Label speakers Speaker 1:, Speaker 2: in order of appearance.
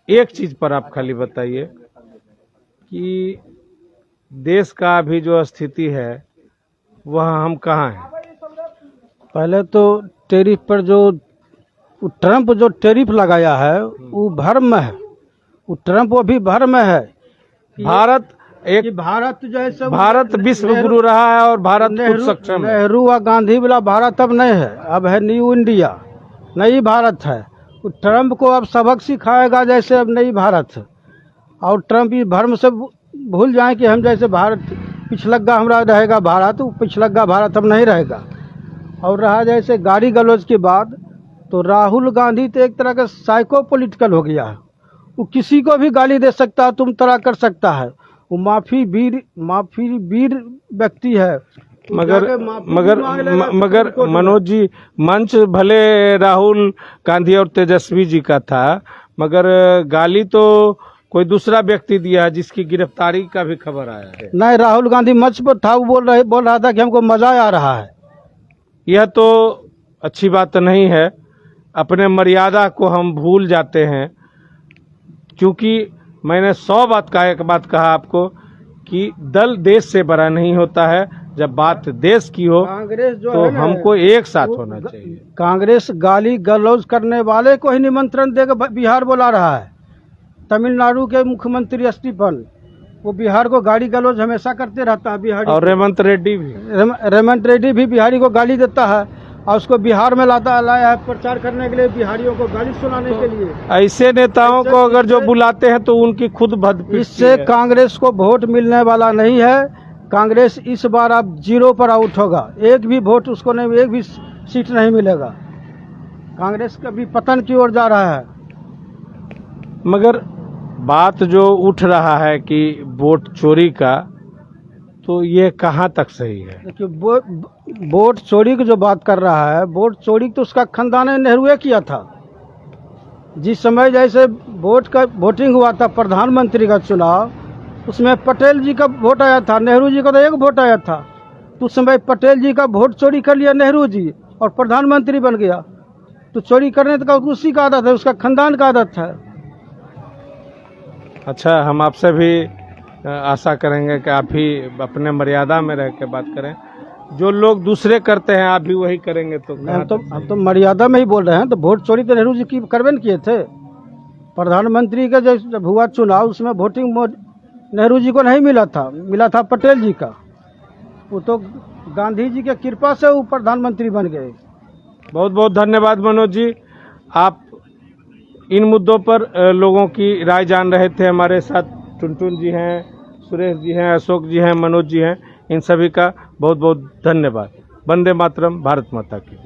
Speaker 1: एक चीज पर आप खाली बताइए कि देश का अभी जो स्थिति है वह हम कहाँ हैं?
Speaker 2: पहले तो टैरिफ पर जो ट्रंप जो टैरिफ लगाया है वो भर्म में है। वो ट्रंप अभी भर्म में है।
Speaker 1: भारत एक
Speaker 2: भारत जैसे
Speaker 1: भारत विश्व गुरु रहा है और भारत खुद सक्षम है।
Speaker 2: नेहरू व गांधी वाला भारत अब नहीं है, अब है न्यू इंडिया, नई भारत है। वो ट्रंप को अब सबक सिखाएगा जैसे अब नई भारत है। और ट्रंप इस भर्म से भूल जाए कि हम जैसे भारत पिछलग्गा हमारा रहेगा भारत, वो पिछलग्गा भारत अब नहीं रहेगा। और रहा जैसे गाली गलौज की बात, तो राहुल गांधी तो एक तरह का साइको पॉलिटिकल हो गया है। वो किसी को भी गाली दे सकता है, तुम तरह कर सकता है। वो माफी वीर व्यक्ति है।
Speaker 1: मगर मनोज जी, मंच भले राहुल गांधी और तेजस्वी जी का था, मगर गाली तो कोई दूसरा व्यक्ति दिया है जिसकी गिरफ्तारी का भी खबर आया है।
Speaker 2: नहीं, राहुल गांधी मंच पर था, वो बोल रहा था कि हमको मजा आ रहा है।
Speaker 1: यह तो अच्छी बात नहीं है। अपने मर्यादा को हम भूल जाते हैं, क्योंकि मैंने 100 बात का एक बात कहा आपको कि दल देश से बड़ा नहीं होता है। जब बात देश की हो
Speaker 2: कांग्रेस जो
Speaker 1: तो
Speaker 2: है ना,
Speaker 1: हमको एक साथ होना चाहिए।
Speaker 2: कांग्रेस गाली गलौज करने वाले को ही निमंत्रण देकर बिहार बुला रहा है। तमिलनाडु के मुख्यमंत्री इस्तीफन, वो बिहार को गाली गलौज हमेशा करते रहता है। बिहारी
Speaker 1: और रेवंत रेड्डी भी
Speaker 2: बिहारी को गाली देता है और उसको बिहार में लाया है प्रचार करने के लिए, बिहारियों को गाली सुनाने के लिए।
Speaker 1: ऐसे नेताओं को अगर जो बुलाते हैं तो उनकी खुद बदपिस्ती
Speaker 2: इससे
Speaker 1: है।
Speaker 2: कांग्रेस को वोट मिलने वाला नहीं है। कांग्रेस इस बार अब 0 पर आउट होगा। एक भी वोट उसको नहीं, एक भी सीट नहीं मिलेगा। कांग्रेस कभी पतन की ओर जा रहा है।
Speaker 1: मगर बात जो उठ रहा है कि वोट चोरी का, तो ये कहाँ तक सही है?
Speaker 2: देखिए, वोट चोरी की जो बात कर रहा है, वोट चोरी तो उसका खानदान नेहरू किया था। जिस समय जैसे वोटिंग हुआ था प्रधानमंत्री का चुनाव, उसमें पटेल जी का वोट आया था, नेहरू जी का तो एक वोट आया था। तो उस समय पटेल जी का वोट चोरी कर लिया नेहरू जी और प्रधानमंत्री बन गया। तो चोरी करने का उसी का आदत है, उसका खानदान का आदत है।
Speaker 1: अच्छा, हम आपसे भी आशा करेंगे कि आप भी अपने मर्यादा में रह के बात करें। जो लोग दूसरे करते हैं आप भी वही करेंगे तो
Speaker 2: हम तो मर्यादा में ही बोल रहे हैं। तो वोट चोरी तो नेहरू जी की करवे किए थे। प्रधानमंत्री का जब हुआ चुनाव, उसमें वोटिंग नेहरू जी को नहीं मिला था, मिला था पटेल जी का। वो तो गांधी जी के कृपा से वो प्रधानमंत्री बन गए।
Speaker 1: बहुत बहुत धन्यवाद मनोज जी। आप इन मुद्दों पर लोगों की राय जान रहे थे। हमारे साथ टुनटुन जी हैं, सुरेश जी हैं, अशोक जी हैं, मनोज जी हैं। इन सभी का बहुत बहुत धन्यवाद। वंदे मातरम। भारत माता की।